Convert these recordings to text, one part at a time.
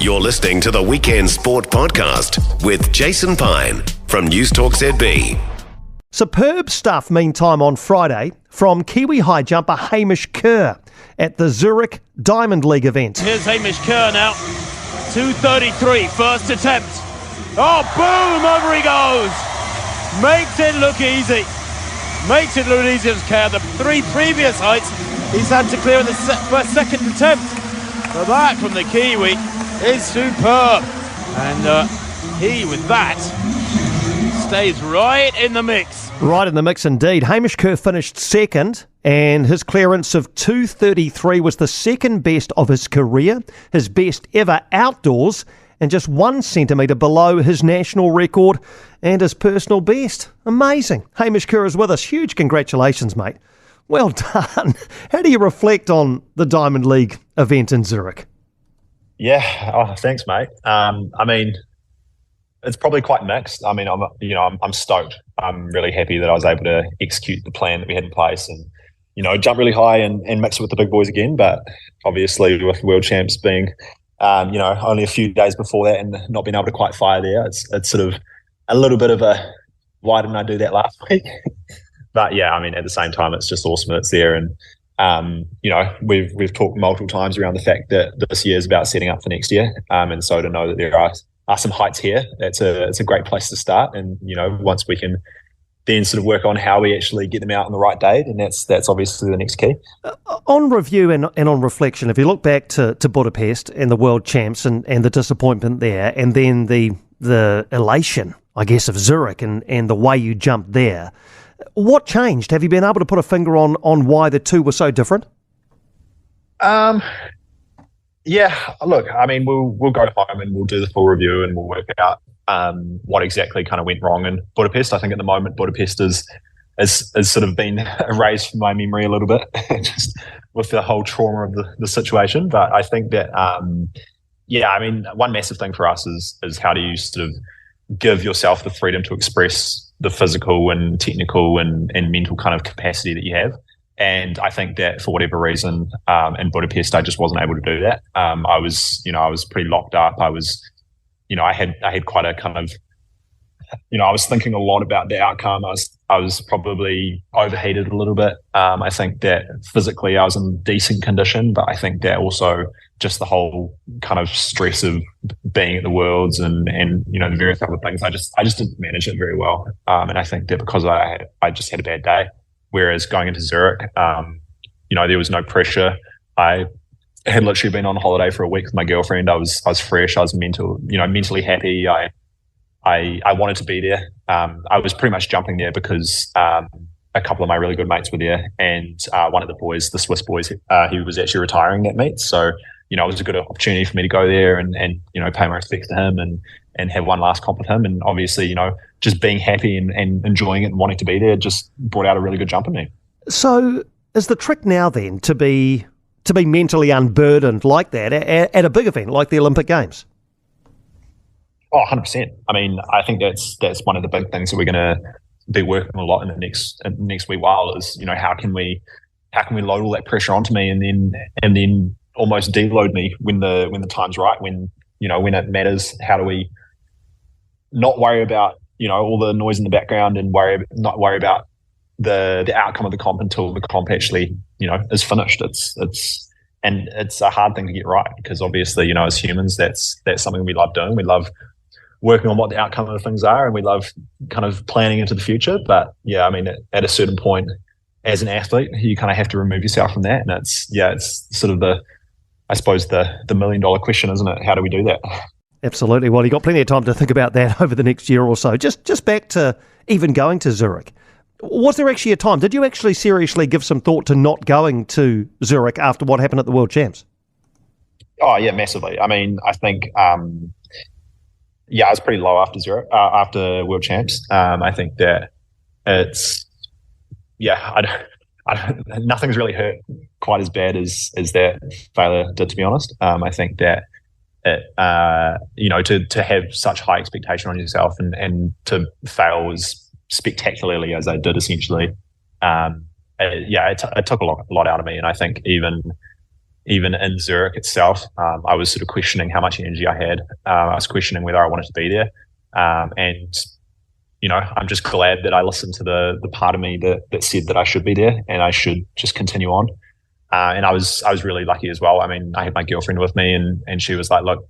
You're listening to the Weekend Sport Podcast with Jason Pine from News Talk ZB. Superb stuff, meantime, on Friday from Kiwi high jumper Hamish Kerr at the Zurich Diamond League event. Here's Hamish Kerr now. 2:33, first attempt. Oh, boom, over he goes. Makes it look easy. Makes it look easy as Kerr. The three previous heights he's had to clear in the second attempt. But that from the Kiwi is superb. And he, with that, stays right in the mix. Right in the mix indeed. Hamish Kerr finished second, and his clearance of 2:33 was the second best of his career, his best ever outdoors, and just 1 centimetre below his national record and his personal best. Amazing. Hamish Kerr is with us. Huge congratulations, mate. Well done. How do you reflect on the Diamond League event in Zurich? Yeah, thanks, mate. I mean, it's probably quite mixed. I mean, I'm stoked. I'm really happy that I was able to execute the plan that we had in place and, jump really high and mix it with the big boys again. But obviously with World Champs being, only a few days before that and not being able to quite fire there, it's sort of a little bit of a, why didn't I do that last week? But yeah, I mean, at the same time, it's just awesome that it's there. And, we've talked multiple times around the fact that this year is about setting up for next year. And so to know that there are some heights here, it's a great place to start. And, once we can then sort of work on how we actually get them out on the right date, and that's obviously the next key. On review and on reflection, if you look back to Budapest and the World Champs and the disappointment there, and then the elation, I guess, of Zurich and the way you jumped there, what changed? Have you been able to put a finger on why the two were so different? Yeah, look, I mean, we'll go home and we'll do the full review and we'll work out what exactly kind of went wrong in Budapest. I think at the moment Budapest is sort of been erased from my memory a little bit, just with the whole trauma of the situation. But I think that, I mean, one massive thing for us is how do you sort of give yourself the freedom to express the physical and technical and mental kind of capacity that you have. And I think that for whatever reason, in Budapest, I just wasn't able to do that. I was pretty locked up. I was, I had quite a kind of, I was thinking a lot about the outcome. I was probably overheated a little bit. I think that physically I was in decent condition, but I think that also just the whole kind of stress of being at the Worlds and the various other things, I just didn't manage it very well. And I think that because I just had a bad day. Whereas going into Zurich, there was no pressure. I had literally been on holiday for a week with my girlfriend. I was fresh. I was mentally happy. I wanted to be there. I was pretty much jumping there because a couple of my really good mates were there, and one of the boys, the Swiss boys, he was actually retiring that meet. So it was a good opportunity for me to go there and pay my respects to him and have one last comp with him. And obviously, just being happy and enjoying it and wanting to be there just brought out a really good jump in me. So is the trick now then to be mentally unburdened like that at a big event like the Olympic Games? Oh, 100%. I mean, I think that's one of the big things that we're going to be working a lot in the next wee while is, how can we load all that pressure onto me and then almost deload me when the time's right, when it matters. How do we not worry about all the noise in the background and not worry about the outcome of the comp until the comp actually is finished. It's a hard thing to get right because obviously as humans that's something we love doing. We love working on what the outcome of the things are and we love kind of planning into the future. But yeah, I mean at a certain point as an athlete you kind of have to remove yourself from that, and it's sort of the $1 million question, isn't it? How do we do that? Absolutely. Well, you've got plenty of time to think about that over the next year or so. Just back to even going to Zurich. Was there actually a time? Did you actually seriously give some thought to not going to Zurich after what happened at the World Champs? Oh, yeah, massively. I mean, I think, I was pretty low after Zurich, after World Champs. I think that it's, nothing's really hurt quite as bad as that failure did, to be honest. I think that to have such high expectation on yourself and to fail as spectacularly as I did, essentially, it took a lot out of me. And I think even even in Zurich itself, I was sort of questioning how much energy I had. I was questioning whether I wanted to be there. And, I'm just glad that I listened to the part of me that said that I should be there and I should just continue on. And I was really lucky as well. I mean, I had my girlfriend with me and she was like, look,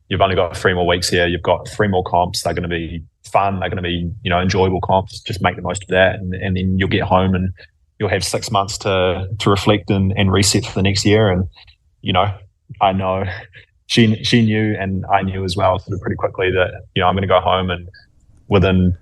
you've only got 3 more weeks here. You've got 3 more comps. They're going to be fun. They're going to be, enjoyable comps. Just make the most of that. And then you'll get home and you'll have 6 months to reflect and reset for the next year. And, I know she knew and I knew as well sort of pretty quickly that, I'm going to go home and within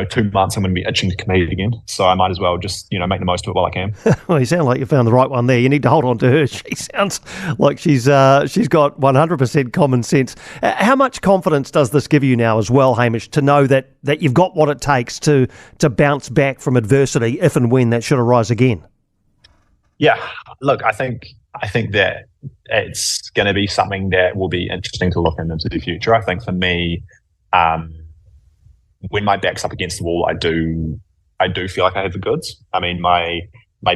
2 months I'm going to be itching to compete again. So I might as well just, make the most of it while I can. Well, you sound like you found the right one there. You need to hold on to her. She sounds like she's got 100% common sense. How much confidence does this give you now as well, Hamish, to know that you've got what it takes to bounce back from adversity if and when that should arise again? Yeah, look, I think that it's going to be something that will be interesting to look into the future. I think for me, when my back's up against the wall, I do feel like I have the goods. I mean, my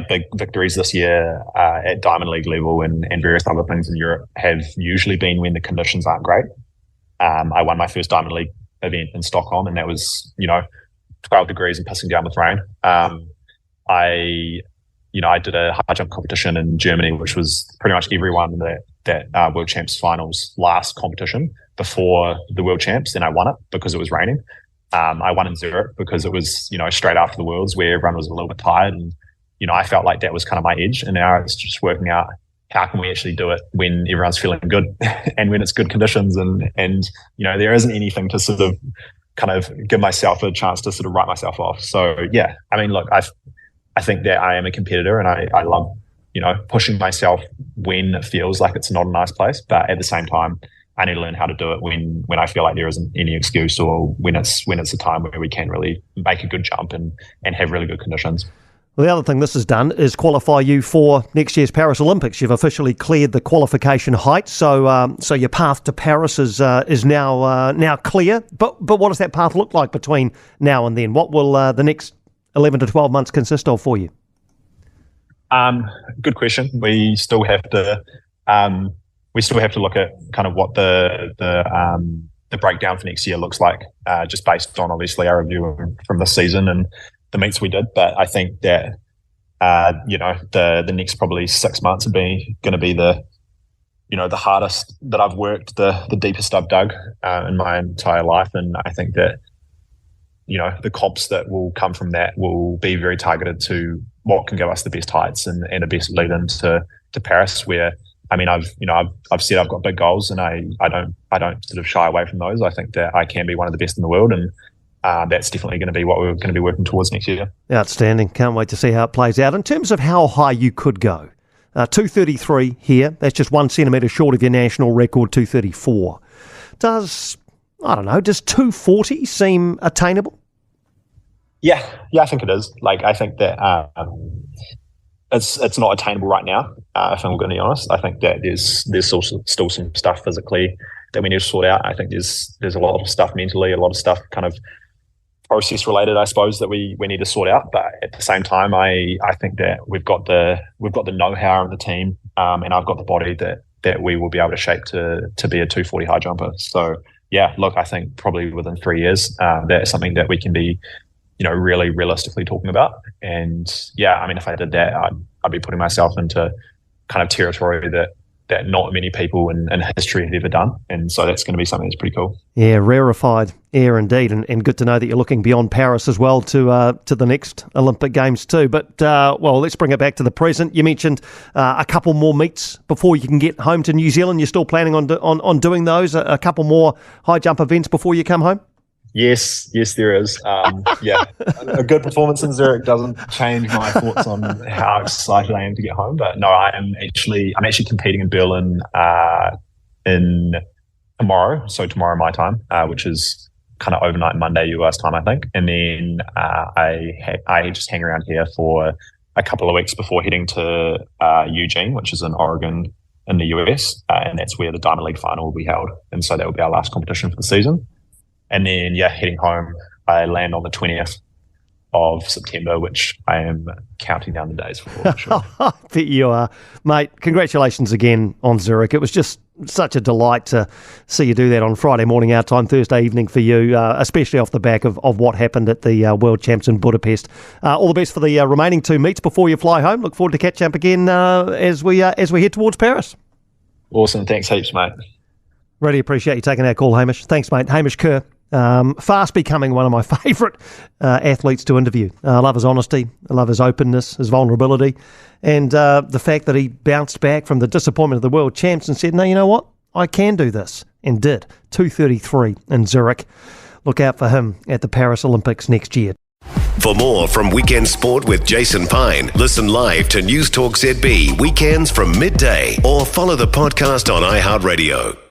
big victories this year at Diamond League level and various other things in Europe have usually been when the conditions aren't great. I won my first Diamond League event in Stockholm, and that was 12 degrees and pissing down with rain. I did a high jump competition in Germany, which was pretty much everyone that World Champs finals last competition before the World Champs, and I won it because it was raining. I won in Zurich because it was, straight after the Worlds where everyone was a little bit tired. And, I felt like that was kind of my edge. And now it's just working out how can we actually do it when everyone's feeling good and when it's good conditions. And there isn't anything to sort of kind of give myself a chance to sort of write myself off. So, yeah, I mean, look, I think that I am a competitor and I love, pushing myself when it feels like it's not a nice place. But at the same time, I need to learn how to do it when I feel like there isn't any excuse or when it's a time where we can really make a good jump and have really good conditions. Well, the other thing this has done is qualify you for next year's Paris Olympics. You've officially cleared the qualification height, so your path to Paris is now clear. But what does that path look like between now and then? What will the next 11 to 12 months consist of for you? Good question. We still have to look at kind of what the breakdown for next year looks like, just based on obviously our review from this season and the meets we did. But I think that the next probably 6 months are going to be the hardest that I've worked, the deepest I've dug in my entire life. And I think that the comps that will come from that will be very targeted to what can give us the best heights and the best lead into Paris, where I mean, I've said I've got big goals, and I don't sort of shy away from those. I think that I can be one of the best in the world, and that's definitely going to be what we're going to be working towards next year. Outstanding. Can't wait to see how it plays out. In terms of how high you could go, 233 here, that's just 1 centimetre short of your national record, 234. Does 240 seem attainable? Yeah, I think it is. Like, I think that it's not attainable right now, if I'm going to be honest. I think that there's still some stuff physically that we need to sort out. I think there's a lot of stuff mentally, a lot of stuff kind of process related, I suppose, that we need to sort out. But at the same time, I think that we've got the know-how of the team, and I've got the body that we will be able to shape to be a 240 high jumper. So yeah, look, I think probably within 3 years, that's something that we can be really realistically talking about. And yeah, I mean, if I did that, I'd be putting myself into kind of territory that not many people in history have ever done. And so that's going to be something that's pretty cool. Yeah, rarefied air indeed. And good to know that you're looking beyond Paris as well to the next Olympic Games too. But, let's bring it back to the present. You mentioned a couple more meets before you can get home to New Zealand. You're still planning on doing those, a couple more high jump events before you come home? Yes, there is. Yeah, a good performance in Zurich doesn't change my thoughts on how excited I am to get home. But no, I'm actually competing in Berlin in tomorrow. So tomorrow my time, which is kind of overnight Monday US time, I think. And then I just hang around here for a couple of weeks before heading to Eugene, which is in Oregon in the US, and that's where the Diamond League final will be held. And so that will be our last competition for the season. And then, heading home, I land on the 20th of September, which I am counting down the days for sure. I bet you are. Mate, congratulations again on Zurich. It was just such a delight to see you do that on Friday morning our time, Thursday evening for you, especially off the back of what happened at the World Champs in Budapest. All the best for the remaining 2 meets before you fly home. Look forward to catching up again as we head towards Paris. Awesome. Thanks heaps, mate. Really appreciate you taking our call, Hamish. Thanks, mate. Hamish Kerr, fast becoming one of my favourite athletes to interview. I love his honesty. I love his openness, his vulnerability, and the fact that he bounced back from the disappointment of the World Champs and said, no, you know what? I can do this, and did. 2:33 in Zurich. Look out for him at the Paris Olympics next year. For more from Weekend Sport with Jason Pine, listen live to News Talk ZB weekends from midday or follow the podcast on iHeartRadio.